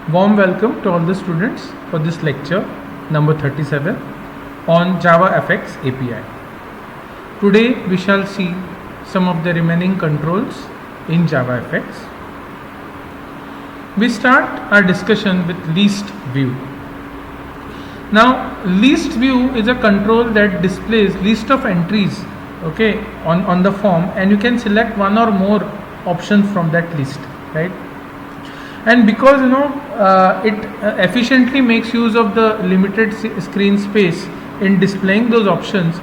Warm welcome to all the students for this lecture number 37 on JavaFX API. Today we shall see some of the remaining controls in JavaFX. We start our discussion with list view. Now list view is a control that displays list of entries on the form, and you can select one or more options from that list, right? And because it efficiently makes use of the limited screen space in displaying those options,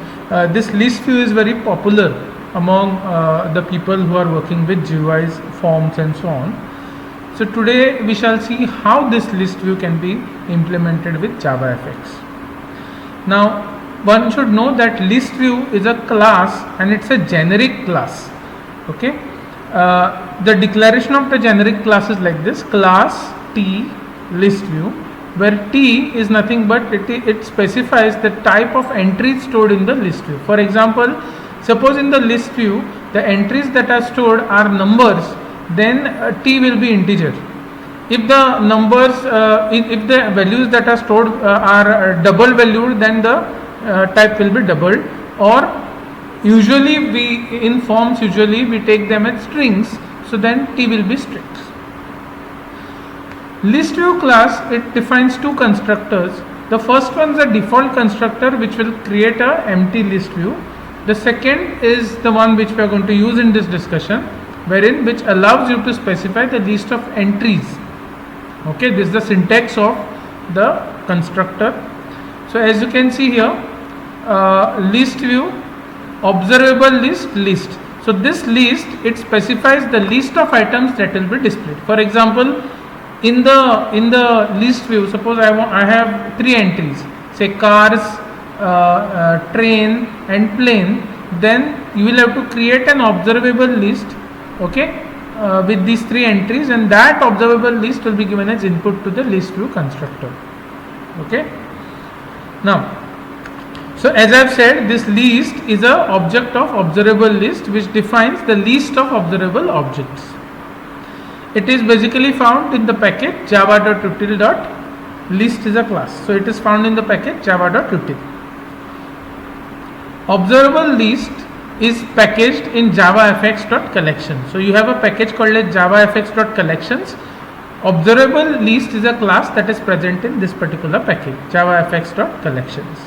this list view is very popular among the people who are working with GUIs, forms and so on. So today we shall see how this list view can be implemented with JavaFX. Now one should know that list view is a class and it's a generic class. The declaration of the generic class is like this: class T list view, where T is nothing but it specifies the type of entries stored in the list view. For example, suppose in the list view the entries that are stored are numbers, then T will be integer. If the numbers, if the values that are stored are double valued, then the type will be doubled. Or usually in forms we take them as strings, so then T will be strings. List view class, it defines two constructors. The first one is a default constructor which will create a empty list view. The second is the one which we are going to use in this discussion, which allows you to specify the list of entries. This is the syntax of the constructor. So as you can see here, list view, observable list. So this list, it specifies the list of items that will be displayed. For example, in the list view, suppose I have three entries, say cars, train and plane. Then you will have to create an observable list, with these three entries, and that observable list will be given as input to the list view constructor. Now, so as I have said, this list is a object of observable list which defines the list of observable objects. It is basically found in the package java.util.list is a class. So it is found in the package java.util. Observable list is packaged in javafx.collection. So you have a package called as javafx.collections. Observable list is a class that is present in this particular package, javafx.collections.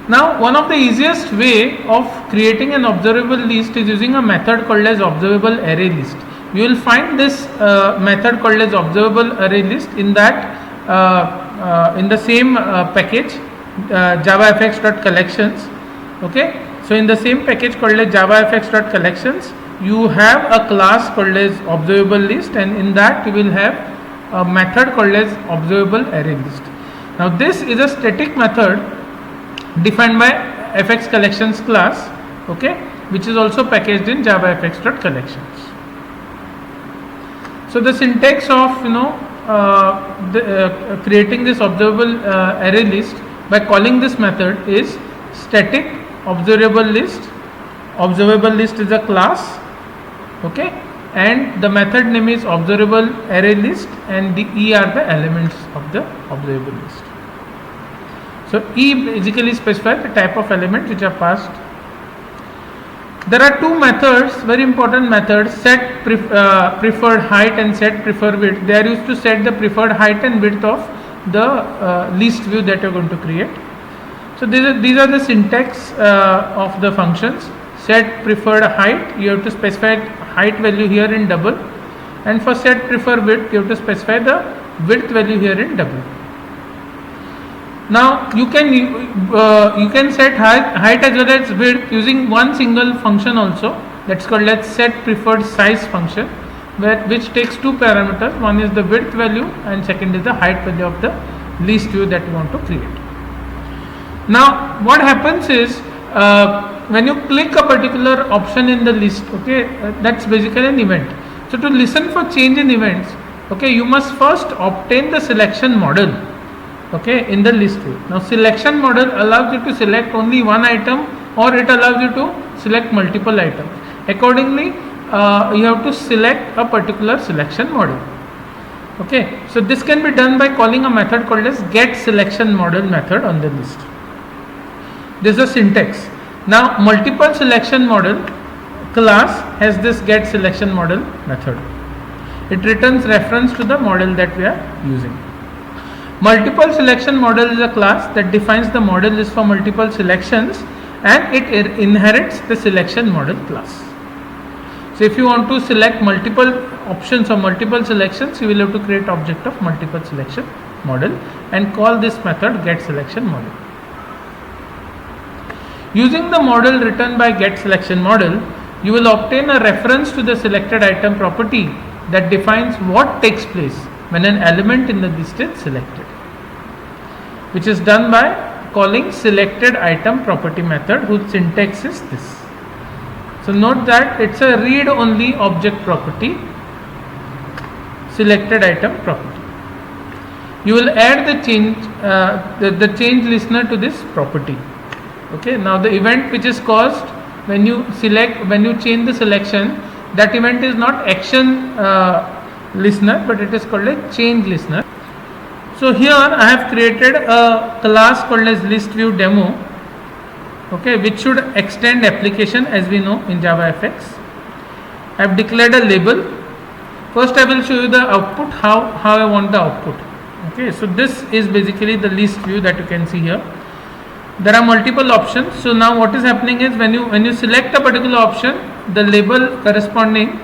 Now, one of the easiest way of creating an observable list is using a method called as observable array list. You will find this method called as observable array list in that in the same package javafx.collections. So in the same package called as javafx.collections, you have a class called as observable list, and in that you will have a method called as observable array list. Now this is a static method defined by fx collections class, which is also packaged in javafx.collections. So the syntax of creating this observable array list by calling this method is static observable list. Observable list is a class, and the method name is observable array list, and the E are the elements of the observable list. So E basically specifies the type of element which are passed. There are two methods, very important methods: set preferred height and set preferred width. They are used to set the preferred height and width of the list view that you are going to create. So these are the syntax of the functions. Set preferred height, you have to specify height value here in double, and for set preferred width, you have to specify the width value here in double. Now you can set height as well as width using one single function also, that's called as set preferred size function, which takes two parameters. One is the width value and second is the height value of the list view that you want to create. Now what happens is when you click a particular option in the list, that's basically an event. So to listen for change in events, you must first obtain the selection model in the list view. Now selection model allows you to select only one item, or it allows you to select multiple items. Accordingly, you have to select a particular selection model. Okay, so this can be done by calling a method called as get selection model method on the list. This is a syntax. Now multiple selection model class has this get selection model method. It returns reference to the model that we are using. Multiple selection model is a class that defines the model list for multiple selections, and it inherits the selection model class. So if you want to select multiple options or multiple selections, you will have to create object of multiple selection model and call this method get selection model. Using the model written by get selection model, you will obtain a reference to the selected item property that defines what takes place when an element in the list is selected, which is done by calling selected item property method, whose syntax is this. So note that it's a read only object property, selected item property. You will add the change the change listener to this property. Okay, now the event which is caused when you change the selection, that event is not action listener, but it is called a change listener. So here I have created a class called as list view demo, okay, which should extend application as we know in JavaFX. I have declared a label. First I will show you the output, how I want the output. Okay, so this is basically the list view that you can see here. There are multiple options. So now what is happening is when you select a particular option, the label corresponding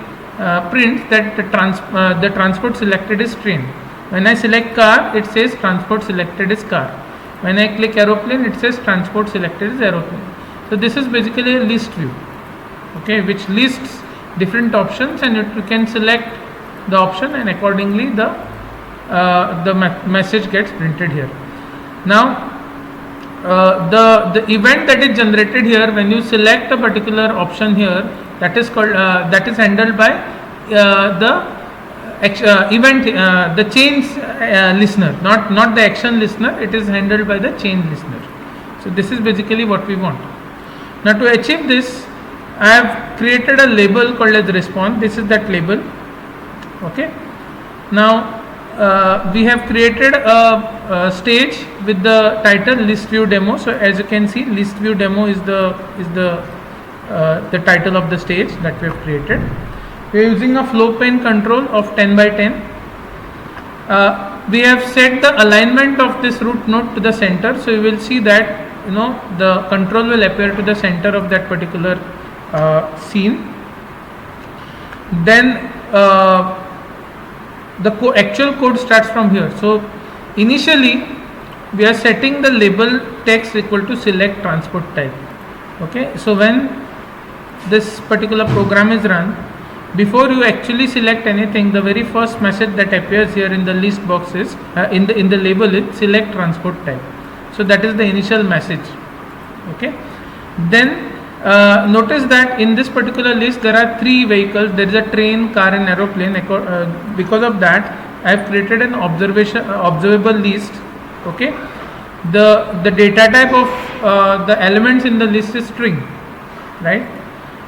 prints that the transport selected is train. When I select car, it says transport selected is car. When I click aeroplane, it says transport selected is aeroplane. So this is basically a list view, okay, which lists different options, and you can select the option, and accordingly the message gets printed here. Now the event that is generated here when you select a particular option here, that is called that is handled by the change listener, not the action listener. It is handled by the change listener. So this is basically what we want. Now to achieve this, I have created a label called as response. This is that label. Okay. Now we have created a stage with the title list view demo. So as you can see, list view demo is the title of the stage that we have created. We are using a flow pane control of 10 by 10. We have set the alignment of this root node to the center. So you will see that the control will appear to the center of that particular scene. Then the actual code starts from here. So initially we are setting the label text equal to select transport type. Okay, so when this particular program is run, before you actually select anything, the very first message that appears here in the list box is in the label is select transport type. So that is the initial message. Okay, then notice that in this particular list there are 3 vehicles. There is a train, car and aeroplane. Because of that, I have created an observable list. Okay, the data type of the elements in the list is string, right,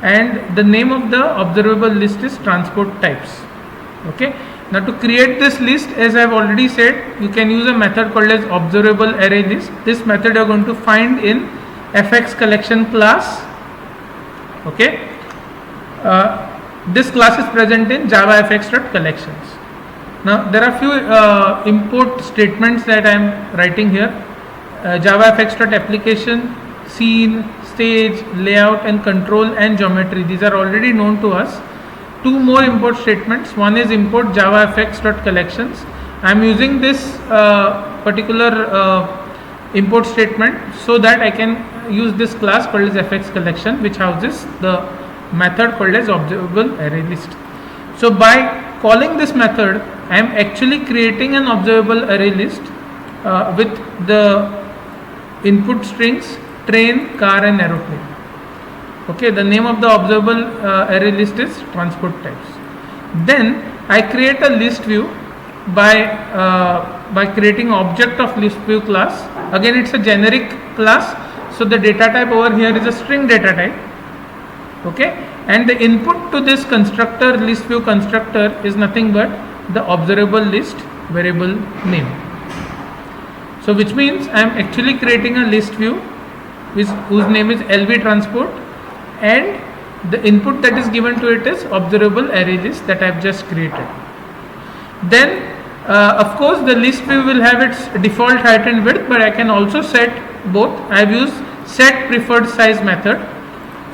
and the name of the observable list is transport types. Okay, now to create this list, as I have already said, you can use a method called as observable array list. This method you are going to find in fx collection class. Okay, this class is present in javafx.collections. Now there are few import statements that I am writing here. javafx.application, scene, stage, layout and control and geometry. These are already known to us. 2 more import statements. One is import javafx.collections. I am using this particular import statement so that I can use this class called as fx collection, which houses the method called as observable array list. So by calling this method, I am actually creating an observable array list with the input strings train, car and aeroplane. Okay, the name of the observable array list is transport types. Then I create a list view by creating object of list view class. Again, it's a generic class, so the data type over here is a string data type. Okay, and the input to this constructor, list view constructor, is nothing but the observable list variable name. So which means I am actually creating a list view whose name is LV transport, and the input that is given to it is observable array list that I have just created. Then of course the list view will have its default height and width, but I can also set both. I have used set preferred size method.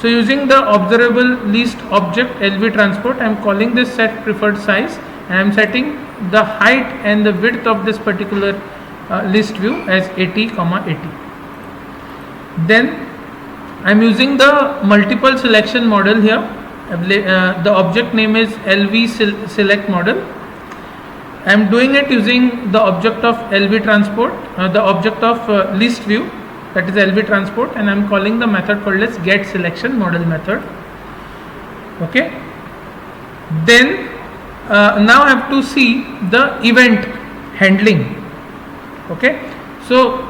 So using the observable list object LV transport, I am calling this set preferred size, and I am setting the height and the width of this particular list view as 80, 80. Then I am using the multiple selection model here. The object name is LV select model. I am doing it using the object of LV transport, the object of list view, that is LV transport, and I am calling the method called as get selection model method. Okay. Then now I have to see the event handling. Okay. So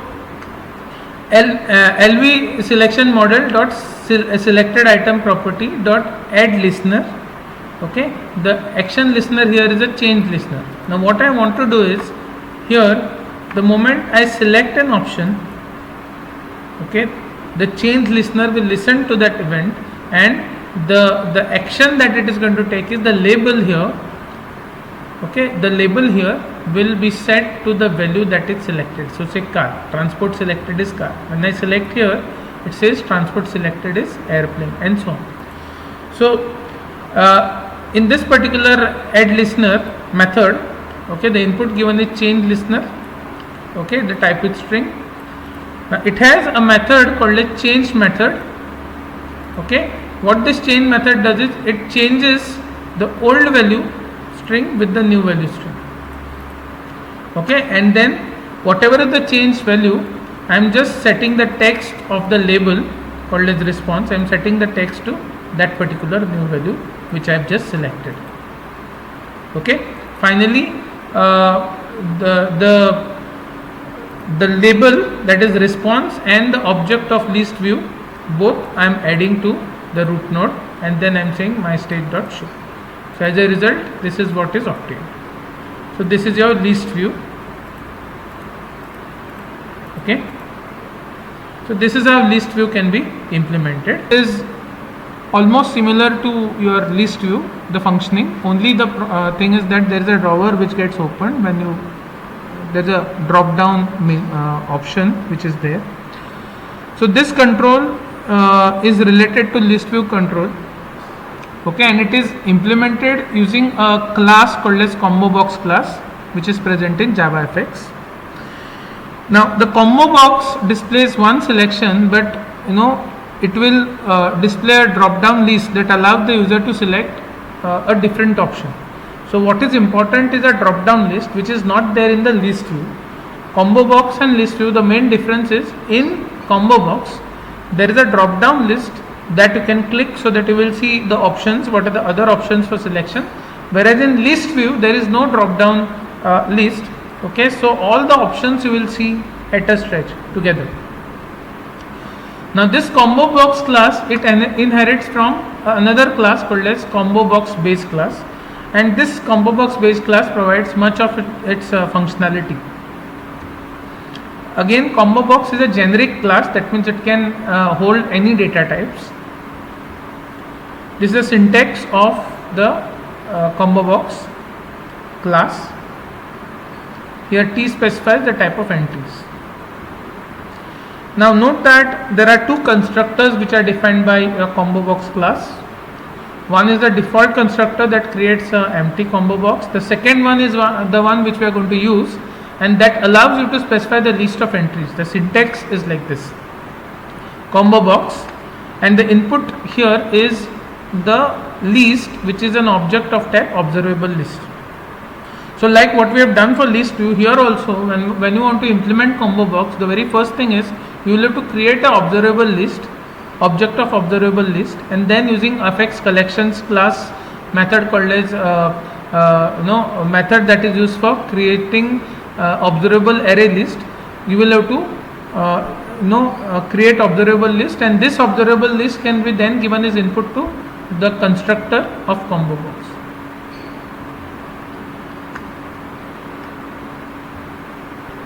LV selection model dot selected item property dot add listener. Okay, the action listener here is a change listener. Now what I want to do is, here the moment I select an option, okay, the change listener will listen to that event, and the action that it is going to take is the label here. Okay, the label here will be set to the value that is selected. So say car, transport selected is car. When I select here, it says transport selected is airplane, and so on. So in this particular add listener method, okay, the input given is change listener. Okay, the type is string. Now it has a method called a change method. Okay, what this change method does is it changes the old value string with the new value string. Okay, and then whatever is the changed value, I am just setting the text of the label called as response. I am setting the text to that particular new value which I have just selected. Okay, finally the label, that is response, and the object of list view, both I am adding to the root node, and then I am saying my state dot show. So as a result, this is what is obtained. So this is your list view. Okay, so this is how list view can be implemented. It is almost similar to your list view, the functioning. Only the thing is that there is a drawer which gets opened when you, there is a drop down option which is there. So this control is related to list view control. Okay, and it is implemented using a class called as combo box class, which is present in JavaFX. Now the combo box displays one selection, but it will display a drop down list that allows the user to select a different option. So what is important is a drop down list which is not there in the list view. Combo box and list view, the main difference is in combo box there is a drop down list that you can click so that you will see the options, what are the other options for selection, whereas in list view there is no drop down list. Okay, so all the options you will see at a stretch together. Now this combo box class, it inherits from another class called as combo box base class, and this combo box base class provides much of its functionality. Again, combo box is a generic class, that means it can hold any data types. This is the syntax of the combo box class. Here T specifies the type of entries. Now note that there are two constructors which are defined by a combo box class. One is the default constructor that creates an empty combo box. The second one is the one which we are going to use, and that allows you to specify the list of entries. The syntax is like this: combo box, and the input here is the list, which is an object of type observable list. So like what we have done for list view, here also when you want to implement combo box, the very first thing is you will have to create an observable list, object of observable list, and then using fx collections class method called as a method that is used for creating observable array list, you will have to create observable list, and this observable list can be then given as input to the constructor of combo box.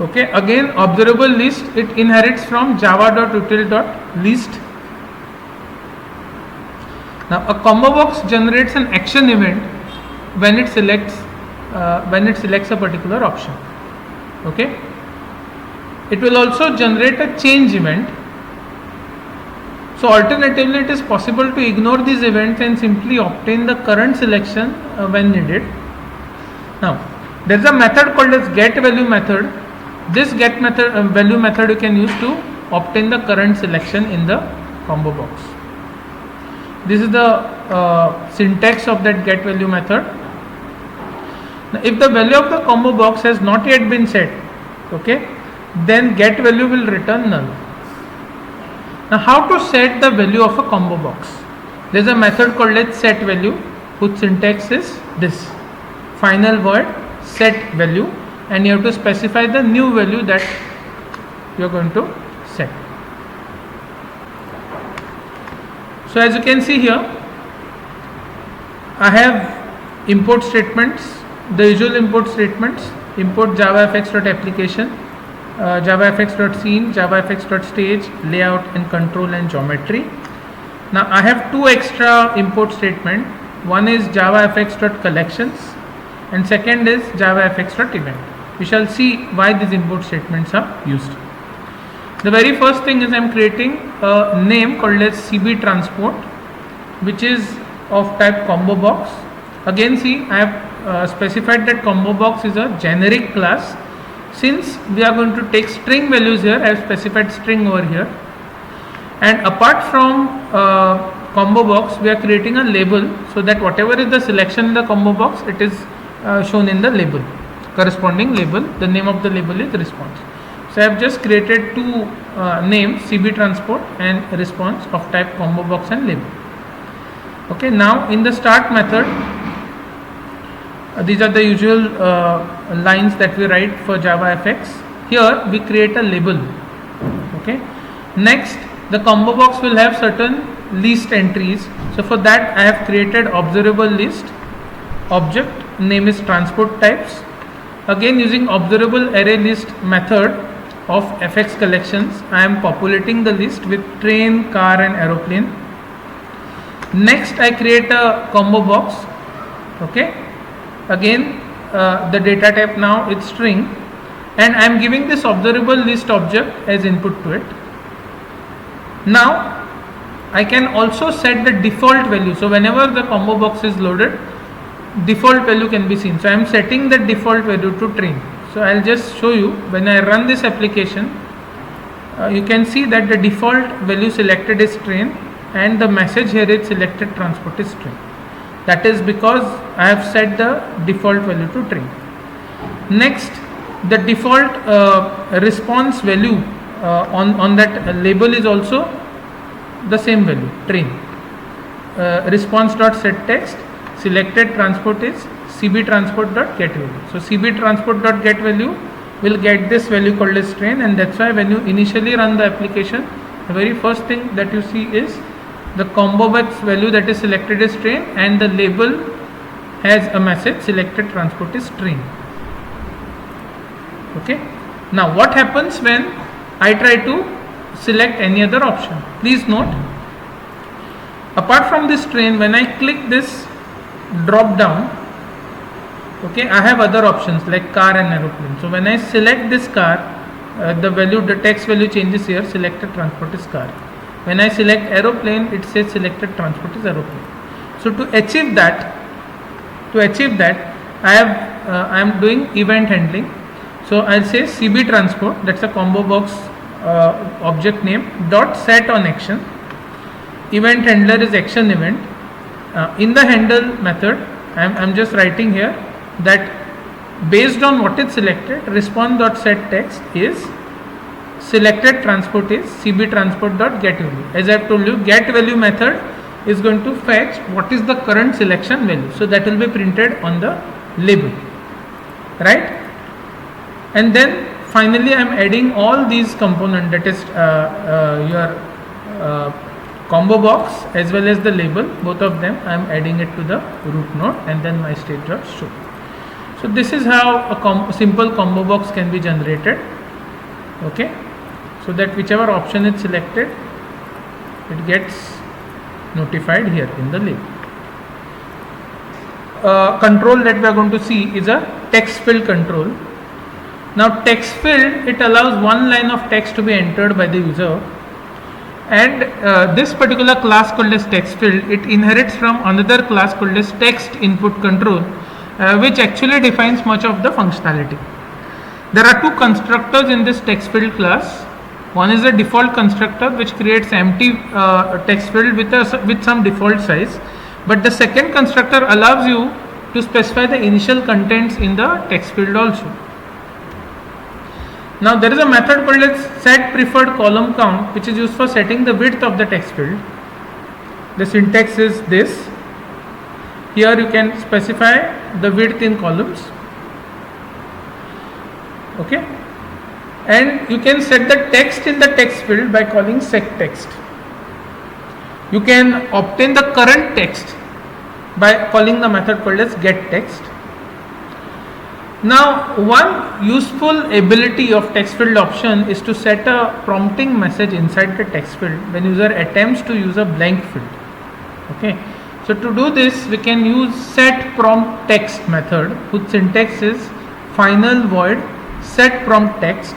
Okay, again observable list, it inherits from java.util.list. Now a combo box generates an action event when it selects a particular option. Okay, it will also generate a change event. So alternatively, it is possible to ignore these events and simply obtain the current selection when needed. Now there is a method called as getValue method. This value method you can use to obtain the current selection in the combo box. This is the syntax of that getValue method. Now, if the value of the combo box has not yet been set, okay, then getValue will return null. Now how to set the value of a combo box? There is a method called as setValue, whose syntax is this: final void set value, and you have to specify the new value that you are going to set. So as you can see here, I have import statements, the usual import statements: import javafx.application, javafx.scene, javafx.stage, layout and control and geometry. Now I have two extra import statements. One is javafx.collections and second is javafx.event. We shall see why these import statements are used. The very first thing is I am creating a name called as CB transport, which is of type combo box. Again, see, I have specified that combo box is a generic class. Since we are going to take string values here, I have specified string over here. And apart from combo box, we are creating a label so that whatever is the selection in the combo box, it is shown in the label, corresponding label. The name of the label is response. So I have just created two names, CB transport and response, of type combo box and label. Okay, now in the start method, these are the usual lines that we write for JavaFX. Here we create a label. Okay, next the combo box will have certain list entries. So for that I have created observable list. Object name is transport types. Again, using observable array list method of fx collections, I am populating the list with train, car and aeroplane. Next I create a combo box. Okay, again the data type now is string, and I am giving this observable list object as input to it. Now I can also set the default value. So whenever the combo box is loaded, default value can be seen. So I am setting the default value to train. So I will just show you. When I run this application, you can see that the default value selected is train and the message here is selected transport is string. That is because I have set the default value to train. Next, the default response value on that label is also the same value, train. Response.setText, selected transport is CB transport.getValue. So CB transport.getValue will get this value called as train, and that's why when you initially run the application, the very first thing that you see is the combo box value that is selected is train, and the label has a message selected transport is train. Okay. Now what happens when I try to select any other option? Please note, apart from this train, when I click this drop down, okay, I have other options like car and aeroplane. So when I select this car, the text value changes here, selected transport is car. When I select aeroplane, it says selected transport is aeroplane. So to achieve that I am doing event handling. So I'll say CB transport, that's a combo box object name, dot set on action. Event handler is action event. In the handle method, I'm just writing here that based on what is selected, response.setText is selected transport is CB transport.getValue. As I have told you, getValue method is going to fetch what is the current selection value. So that will be printed on the label, right? And then finally I am adding all these components, that is your combo box as well as the label, both of them I am adding it to the root node, and then my state.show. So this is how a simple combo box can be generated. Okay, so that whichever option is selected, it gets notified here in the label. Control that we are going to see is a text field control. Now text field, it allows one line of text to be entered by the user, and this particular class called as text field, it inherits from another class called as text input control, which actually defines much of the functionality. There are two constructors in this text field class. One is a default constructor which creates empty text field with some default size, but the second constructor allows you to specify the initial contents in the text field also. Now there is a method called as set preferred column count, which is used for setting the width of the text field. The syntax is this. Here you can specify the width in columns. Okay, and you can set the text in the text field by calling sectext. You can obtain the current text by calling the method called as getText. Now one useful ability of text field option is to set a prompting message inside the text field when user attempts to use a blank field. Okay, so to do this we can use set prompt text method, whose syntax is final void set prompt text,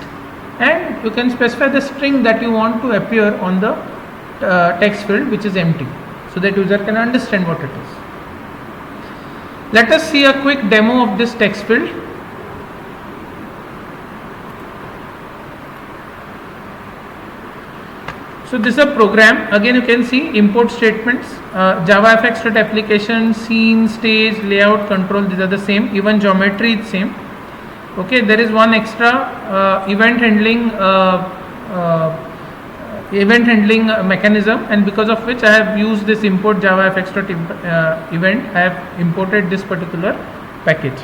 and you can specify the string that you want to appear on the text field, which is empty, so that user can understand what it is. Let us see a quick demo of this text field. So this is a program. Again you can see import statements, JavaFX.application, scene, stage, layout, control, these are the same, even geometry is same. Okay, there is one extra event handling mechanism, and because of which I have used this import JavaFX.event. I have imported this particular package.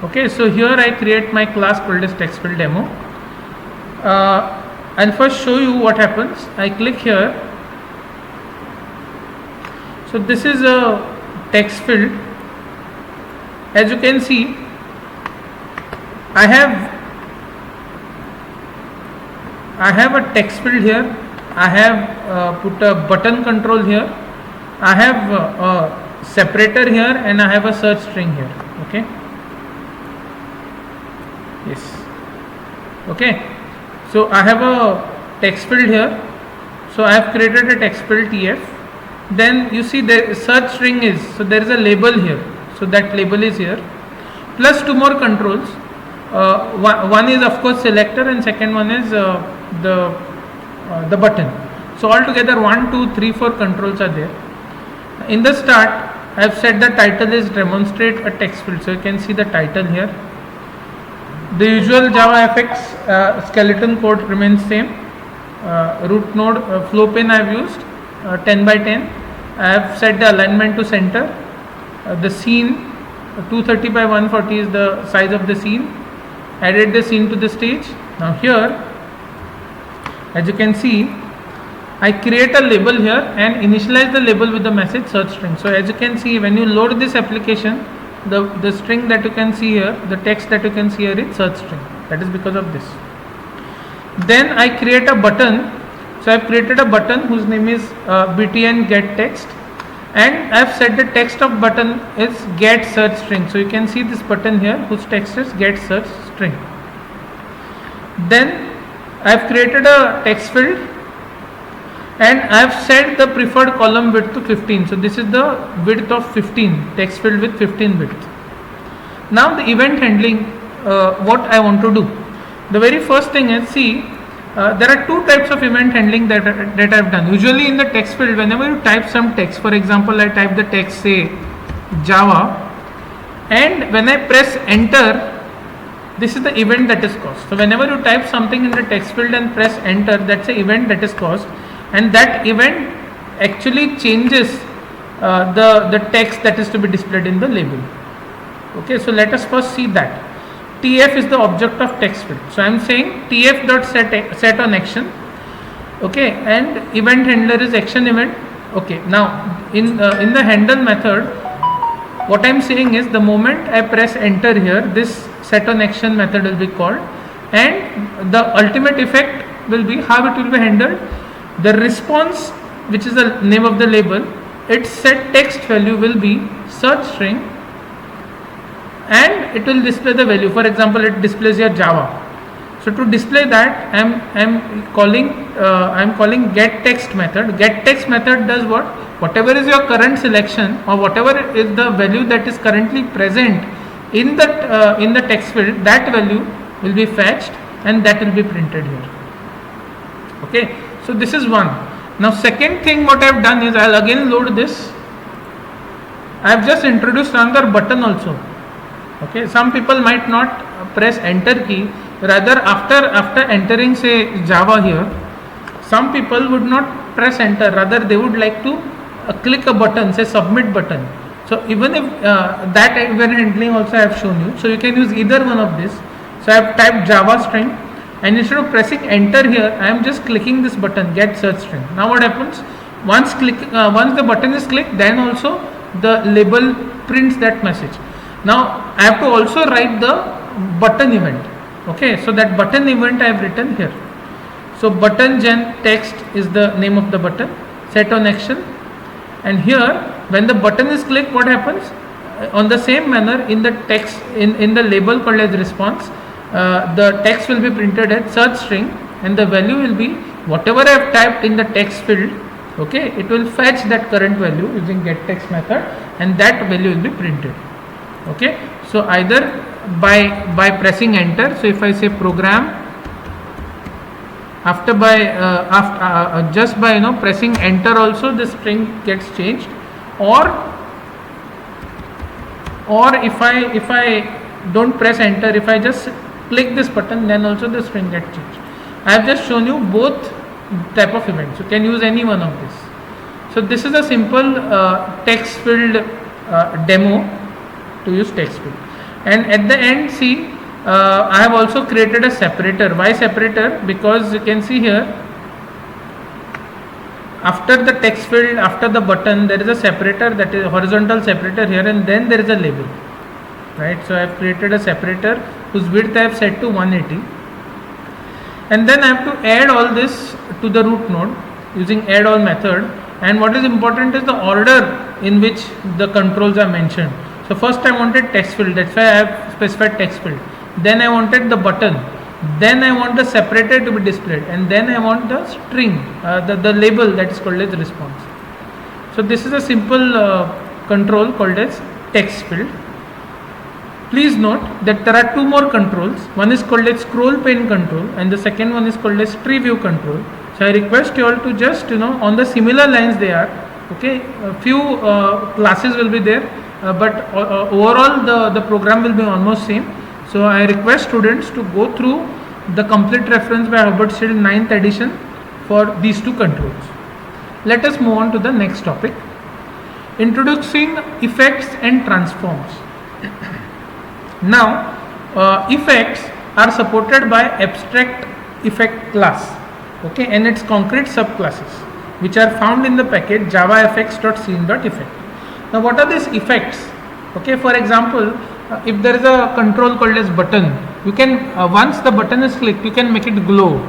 Okay, so here I create my class called as text field demo. I'll first show you what happens. I click here. So this is a text field. As you can see, I have a text field here. I have put a button control here. I have a separator here, and I have a search string here. Okay. Yes. Okay. So I have a text field here. So I have created a text field TF. Then you see the search string is, so there is a label here. So that label is here. Plus two more controls. One is of course selector, and second one is the button. So altogether 1, 2, 3, 4 controls are there. In the start, I have set the title is demonstrate a text field. So you can see the title here. The usual JavaFX skeleton code remains same. Root node flow pen I have used 10 by 10. I have set the alignment to center. The scene 230 by 140 is the size of the scene. Added the scene to the stage. Now here, as you can see, I create a label here and initialize the label with the message search string. So as you can see, when you load this application, the string that you can see here, the text that you can see here is search string. That is because of this. Then I create a button. So I have created a button whose name is btn get text, and I have set the text of button is get search string. So you can see this button here whose text is get search string. Then I have created a text field and I have set the preferred column width to 15. So this is the width of 15, text field with 15 width. Now the event handling, what I want to do. The very first thing is, see, there are two types of event handling that I have done. Usually in the text field, whenever you type some text, for example, I type the text say Java, and when I press enter, this is the event that is caused. So whenever you type something in the text field and press enter, that's the event that is caused, and that event actually changes the text that is to be displayed in the label. Okay, so let us first see that. TF is the object of text field. So I am saying TF dot set on action. Okay, and event handler is action event. Okay, now in the handle method, what I am saying is the moment I press enter here, this set on action method will be called, and the ultimate effect will be how it will be handled. The response, which is the name of the label, its set text value will be search string, and it will display the value. For example, it displays here Java. So to display that, I'm calling get text method. Get text method does what? Whatever is your current selection, or whatever is the value that is currently present in the text field, that value will be fetched and that will be printed here. Okay, so this is one. Now second thing what I have done is I'll again load this. I have just introduced another button also. Okay, some people might not press enter key. Rather, after entering say Java here, some people would not press enter. Rather, they would like to click a button, say submit button. So even if that event handling also I have shown you. So you can use either one of this. So I have typed Java string, and instead of pressing enter here, I am just clicking this button, get search string. Now what happens? Once the button is clicked, then also the label prints that message. Now I have to also write the button event. Okay, so that button event I have written here. So button gen text is the name of the button, set on action, and here when the button is clicked, what happens? On the same manner, in the text, in the label called as response, the text will be printed as search string, and the value will be whatever I have typed in the text field. Okay, it will fetch that current value using get text method, and that value will be printed. Okay, so either by pressing enter. So if I say program, just by pressing enter also the string gets changed, or if I don't press enter, if I just click this button, then also the string gets changed. I have just shown you both type of events. You can use any one of this. So this is a simple text field demo to use text field. And at the end, see, I have also created a separator. Why separator? Because you can see here, after the text field, after the button, there is a separator, that is a horizontal separator here, and then there is a label, right? So I have created a separator whose width I have set to 180, and then I have to add all this to the root node using add all method. And what is important is the order in which the controls are mentioned. So first I wanted text field, that's why I have specified text field. Then I wanted the button. Then I want the separator to be displayed, and then I want the string, the label that is called as response. So this is a simple control called as text field. Please note that there are two more controls. One is called as scroll pane control, and the second one is called as tree view control. So I request you all to just on the similar lines they are. Okay, a few classes will be there. But overall the program will be almost same. So I request students to go through the complete reference by Herbert Still 9th edition for these two controls. Let us move on to the next topic, introducing effects and transforms. Now effects are supported by abstract effect class, okay, and its concrete subclasses which are found in the package javafx.scene.effect. Now what are these effects? Okay, for example, if there is a control called as button, you can once the button is clicked, you can make it glow,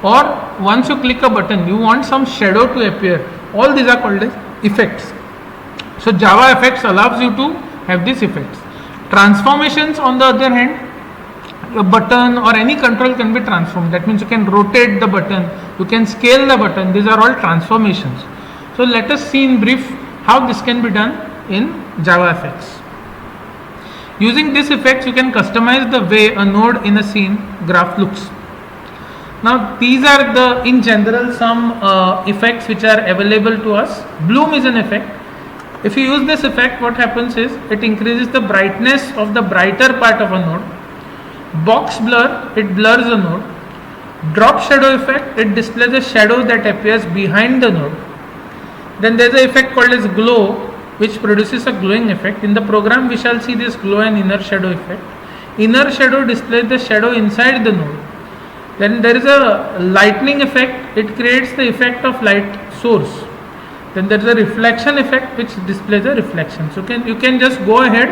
or once you click a button, you want some shadow to appear. All these are called as effects. So JavaFX allows you to have these effects. Transformations, on the other hand, a button or any control can be transformed. That means you can rotate the button, you can scale the button. These are all transformations. So let us see in brief how this can be done in JavaFX. Using these effects, you can customize the way a node in a scene graph looks. Now these are in general some effects which are available to us. Bloom is an effect. If you use this effect, what happens is it increases the brightness of the brighter part of a node. Box blur, it blurs the node. Drop shadow effect, it displays a shadow that appears behind the node. Then there is an effect called as glow, which produces a glowing effect. In the program we shall see this glow and inner shadow effect. Inner shadow displays the shadow inside the node. Then there is a lightning effect, it creates the effect of light source. Then there is a reflection effect which displays a reflection. So you can just go ahead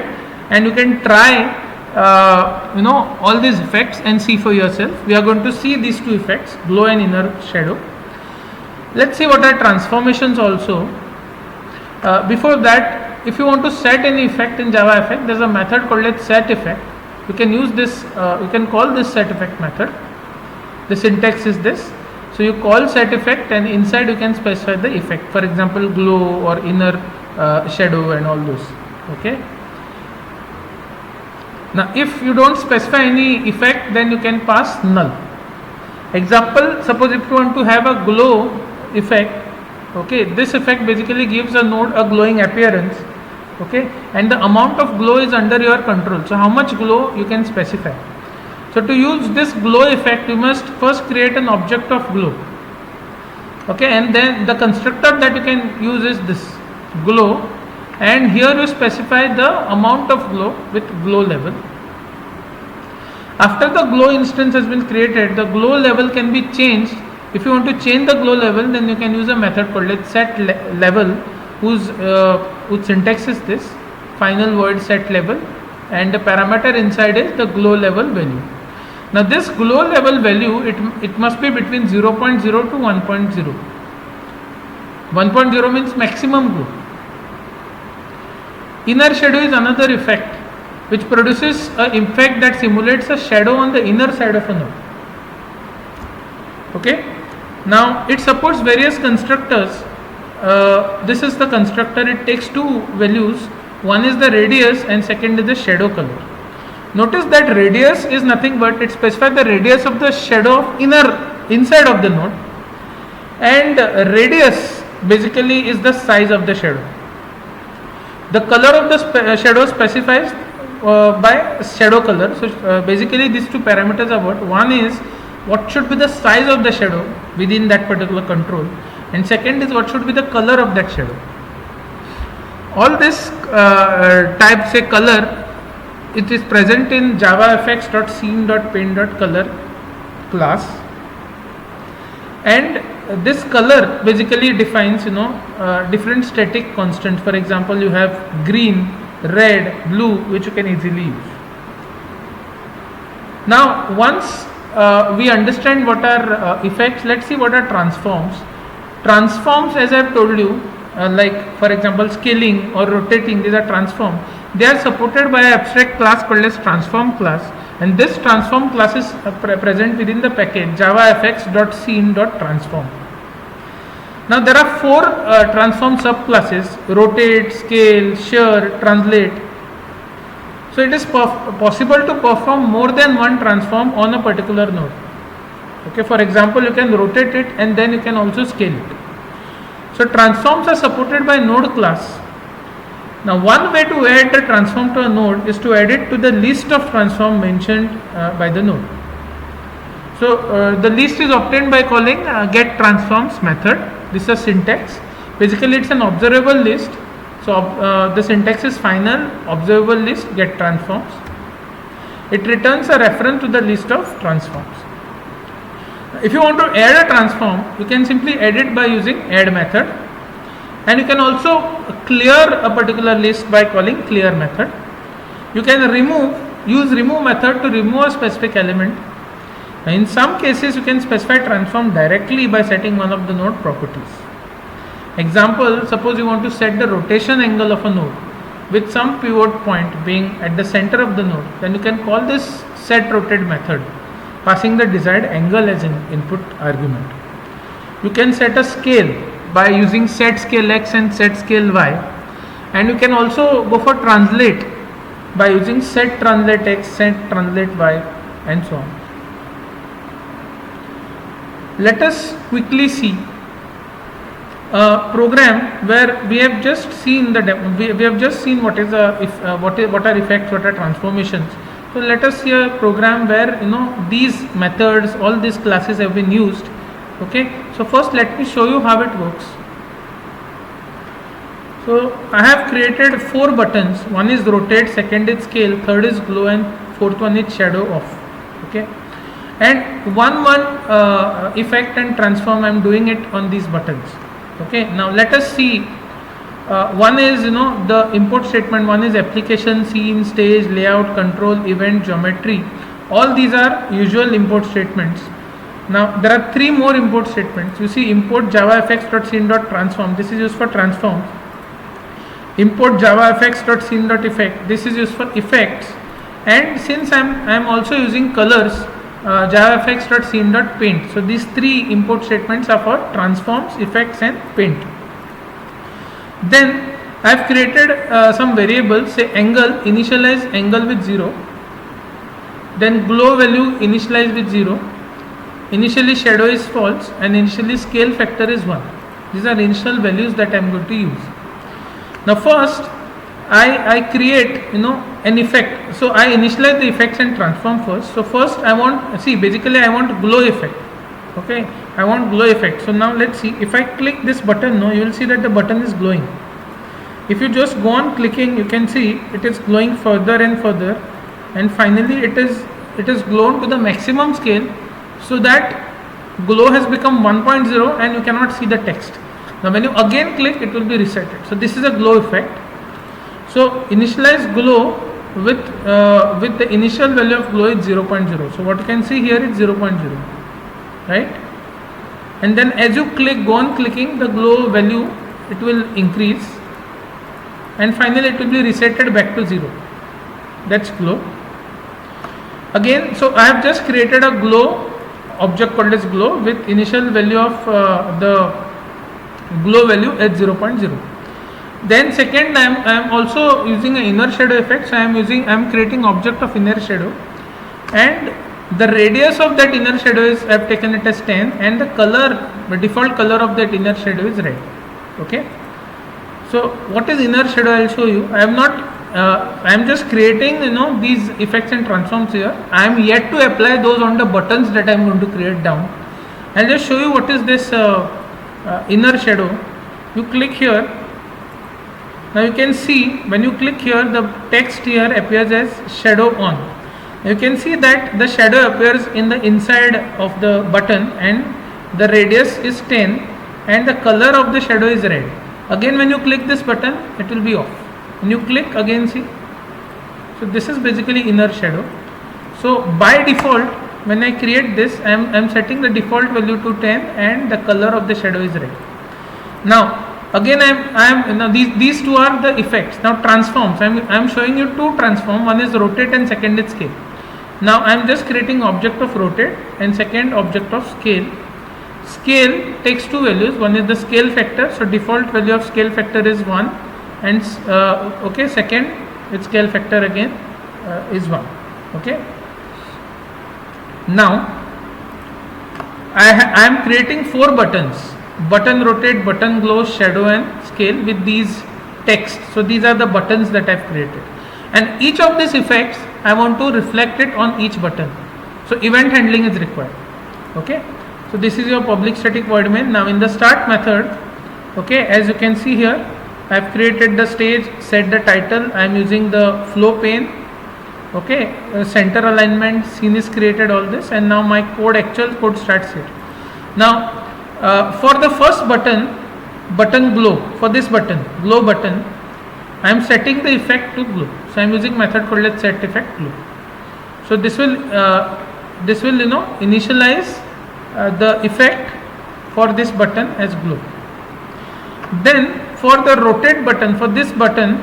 and you can try all these effects and see for yourself. We are going to see these two effects, glow and inner shadow. Let's see what are transformations also. Before that, if you want to set any effect in JavaFX, there's a method called as set effect. You can use this, you can call this set effect method. The syntax is this. So you call set effect and inside you can specify the effect. For example, glow or inner shadow and all those. Okay. Now if you don't specify any effect, then you can pass null. Example, suppose if you want to have a glow effect, okay, this effect basically gives a node a glowing appearance, okay, and the amount of glow is under your control. So how much glow you can specify. So to use this glow effect, you must first create an object of glow, okay, and then the constructor that you can use is this glow, and here you specify the amount of glow with glow level. After the glow instance has been created, the glow level can be changed. If you want to change the glow level, then you can use a method called set level, whose syntax is this final void set level, and the parameter inside is the glow level value. Now this glow level value, it must be between 0.0 to 1.0. 1.0 means maximum glow. Inner shadow is another effect which produces an effect that simulates a shadow on the inner side of a node. Okay. Now it supports various constructors. This is the constructor. It takes two values. One is the radius and second is the shadow color. Notice that radius is nothing but it specifies the radius of the shadow inside of the node, and radius basically is the size of the shadow. The color of the shadow specifies by shadow color. So basically these two parameters are what? One is what should be the size of the shadow within that particular control, and second is what should be the color of that shadow. All this type, say color, it is present in javafx.scene.paint.color class, and this color basically defines different static constants. For example, you have green, red, blue, which you can easily use. Now once we understand what are effects, let's see what are transforms. Transforms, as I have told you, like for example scaling or rotating, these are transform. They are supported by an abstract class called as transform class, and this transform class is present within the package javafx.scene.transform. Now there are four transform subclasses: rotate, scale, shear, translate. So it is possible to perform more than one transform on a particular node. Okay, for example, you can rotate it and then you can also scale it. So transforms are supported by node class. Now one way to add the transform to a node is to add it to the list of transform mentioned by the node. So the list is obtained by calling get transforms method. This is a syntax. Basically it's an observable list. So the syntax is final observable list get transforms. It returns a reference to the list of transforms. If you want to add a transform, you can simply add it by using add method, and you can also clear a particular list by calling clear method. You can use remove method to remove a specific element. In some cases you can specify transform directly by setting one of the node properties. Example, suppose you want to set the rotation angle of a node with some pivot point being at the center of the node, then you can call this set rotate method, passing the desired angle as an input argument. You can set a scale by using set scale x and set scale y, and you can also go for translate by using set translate x, set translate y, and so on. Let us quickly see a program where we have just seen what is what are effects, what are transformations. So let us see a program where these methods, all these classes have been used. Okay, so first let me show you how it works. So I have created 4 buttons. One is rotate, second is scale, third is glow, and fourth one is shadow off. Okay, and one effect and transform I am doing it on these buttons. Okay, now let us see One is the import statement, one is application, scene, stage, layout, control, event, geometry. All these are usual import statements. Now there are three more import statements. You see, import javafx.scene.transform. This is used for transforms. Import javafx.scene.effect. This is used for effects. And since I'm also using colors, javafx.scene.paint. So these three import statements are for transforms, effects, and paint. Then I have created some variables. Say angle, initialize angle with 0. Then glow value, initialize with 0. Initially shadow is false, and initially scale factor is 1. These are initial values that I am going to use. Now first I create an effect. So I initialize the effects and transform first. So first I want glow effect. Okay, I want glow effect. So now let's see, if I click this button, you will see that the button is glowing. If you just go on clicking, you can see it is glowing further and further, and finally it is glowed to the maximum scale, so that glow has become 1.0 and you cannot see the text. Now when you again click, it will be resetted. So this is a glow effect. So initialize glow with the initial value of glow is 0.0. So what you can see here is 0.0, right? And then as you go on clicking, the glow value, it will increase, and finally it will be resetted back to 0. That's glow. Again, so I have just created a glow object called as glow with initial value of the glow value at 0.0. Then second, I am also using an inner shadow effect. So I am creating object of inner shadow, and the radius of that inner shadow is, I have taken it as 10, and the default color of that inner shadow is red. Okay. So what is inner shadow? I will show you. I am just creating these effects and transforms here. I am yet to apply those on the buttons that I am going to create down. I will just show you what is this inner shadow. You click here. Now you can see when you click here, the text here appears as shadow on. You can see that the shadow appears in the inside of the button, and the radius is 10, and the color of the shadow is red. Again when you click this button, it will be off. When you click again, see, so this is basically inner shadow. So by default, when I create this, I am setting the default value to 10, and the color of the shadow is red. Now again these two are the effects. Now transforms, I am showing you two transform. One is rotate and second is scale. Now I am just creating object of rotate and second object of scale. Scale takes two values. One is the scale factor. So default value of scale factor is 1, and okay, second its scale factor again is 1. Okay. Now I am creating 4 buttons: button rotate, button glow, shadow, and scale with these text. So these are the buttons that I have created, and each of these effects I want to reflect it on each button. So event handling is required. Okay. So this is your public static void main. Now in the start method, okay, as you can see here, I have created the stage, set the title. I am using the flow pane. Okay, center alignment, scene is created, all this, and now my actual code starts here. Now for the first button glow, for this button glow button, I am setting the effect to glow. So I am using method called as set effect glow. So this will initialize the effect for this button as glow. Then for the rotate button, for this button,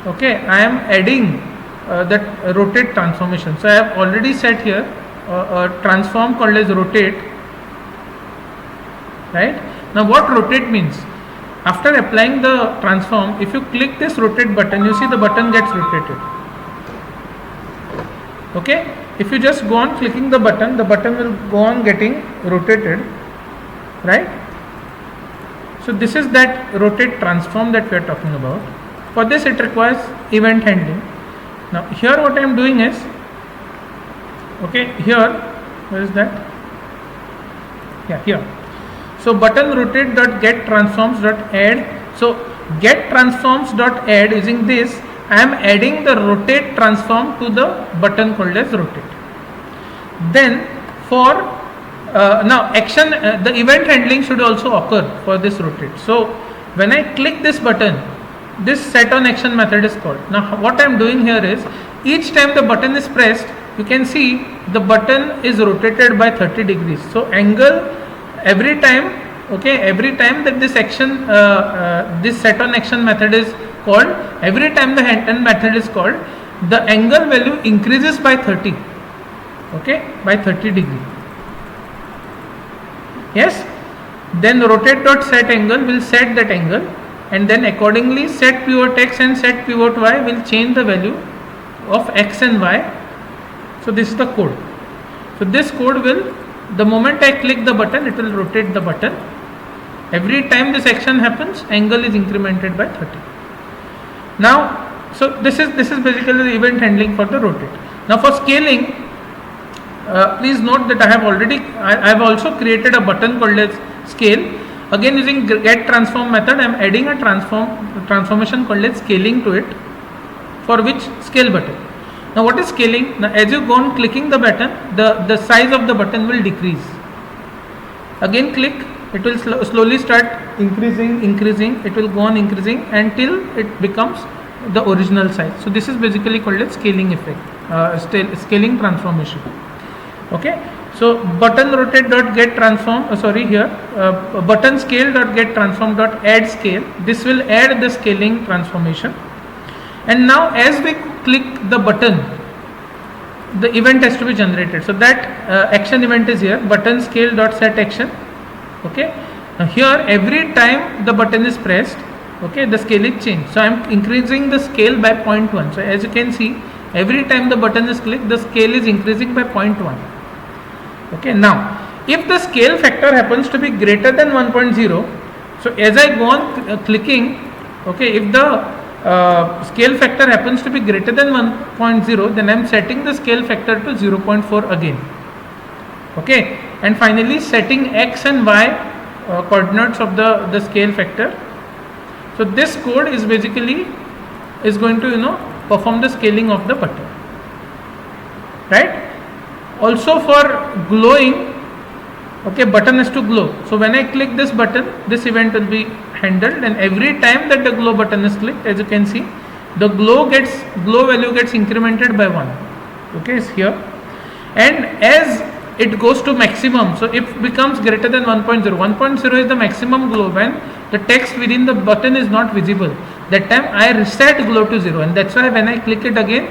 okay, I am adding that rotate transformation. So I have already set here a transform called as rotate. Right. Now what rotate means? After applying the transform, if you click this rotate button, you see the button gets rotated. Okay. If you just go on clicking the button will go on getting rotated, right? So this is that rotate transform that we are talking about. For this it requires event handling. Now here what I am doing is, okay, here, where is that? Yeah, here. So button rotate dot get transforms dot add. So get transforms dot add, using this I am adding the rotate transform to the button called as rotate. Then for now action, the event handling should also occur for this rotate. So when I click this button, this set on action method is called. Now what I am doing here is, each time the button is pressed, you can see the button is rotated by 30 degrees. So angle every time, okay, every time that this action, this set on action method is called, every time the hand turn method is called, the angle value increases by 30, okay, by 30 degree. Yes, then rotate dot set angle will set that angle, and then accordingly set pivot x and set pivot y will change the value of x and y. So this is the code. So this code will, the moment I click the button, it will rotate the button. Every time this action happens, angle is incremented by 30. Now, so this is basically the event handling for the rotate. Now for scaling, please note that I have also created a button called as scale. Again, using get transform method, I am adding a transformation called as scaling to it, for which scale button. Now what is scaling? Now as you go on clicking the button, the size of the button will decrease. Again click, it will slowly start increasing, it will go on increasing until it becomes the original size. So this is basically called as scaling effect, scaling transformation. Okay, so button rotate dot get transform, button scale dot get transform dot add scale. This will add the scaling transformation. And now as we click the button, the event has to be generated. So that action event is here, button scale dot set action. Okay, now here every time the button is pressed, okay, the scale is changed. So I am increasing the scale by 0.1. So as you can see, every time the button is clicked, the scale is increasing by 0.1. Okay, now if the scale factor happens to be greater than 1.0, so as I go on clicking, okay, if the scale factor happens to be greater than 1.0, then I am setting the scale factor to 0.4 again. Okay, and finally setting x and y coordinates of the scale factor. So this code is basically going to perform the scaling of the button, right? Also for glowing, okay, button has to glow. So when I click this button, this event will be handled, and every time that the glow button is clicked, as you can see, the glow value gets incremented by 1. Okay, is here, and as it goes to maximum, so if it becomes greater than 1.0, 1.0 is the maximum glow when the text within the button is not visible. That time I reset glow to 0, and that's why when I click it again,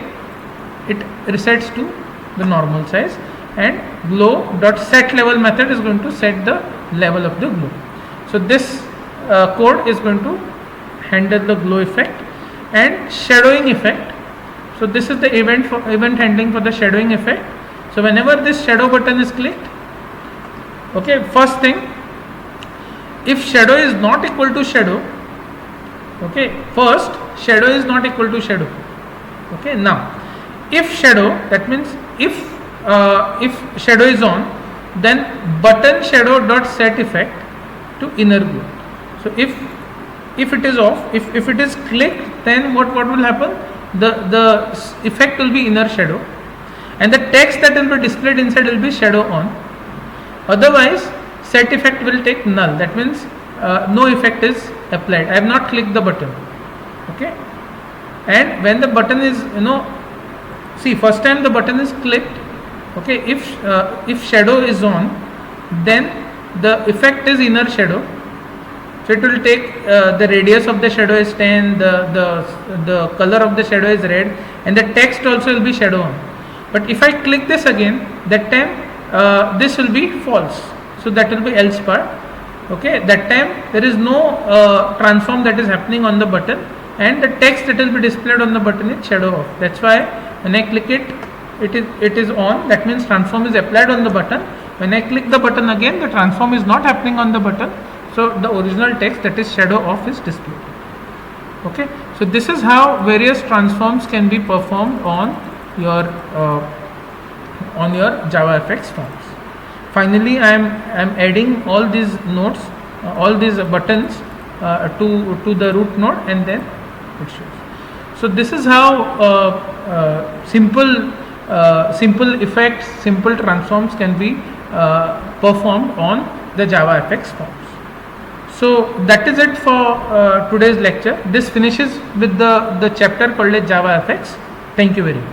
it resets to the normal size, and glow dot set level method is going to set the level of the glow. So this code is going to handle the glow effect and shadowing effect. So this is the event handling for the shadowing effect. So whenever this shadow button is clicked, okay, first thing, if shadow is not equal to shadow, okay, first shadow is not equal to shadow. Okay, now if shadow, that means if shadow is on, then button shadow dot set effect to inner glow. So if it is off, if it is clicked, then what will happen? The effect will be inner shadow, and the text that will be displayed inside will be shadow on. Otherwise set effect will take null. That means no effect is applied. I have not clicked the button. Okay, and when the button is see, first time the button is clicked, okay, if shadow is on, then the effect is inner shadow. So it will take the radius of the shadow is 10, the color of the shadow is red, and the text also will be shadow on. But if I click this again, that time this will be false. So that will be else part. Okay, that time there is no transform that is happening on the button, and the text that will be displayed on the button is shadow off. That's why when I click it, it is on. That means transform is applied on the button. When I click the button again, the transform is not happening on the button. So the original text, that is shadow off, is displayed. Okay, so this is how various transforms can be performed on your JavaFX forms. Finally, I am adding all these nodes, all these buttons to the root node, and then it shows. So this is how simple effects, simple transforms can be performed on the JavaFX forms. So that is it for today's lecture. This finishes with the chapter called as Java FX. Thank you very much.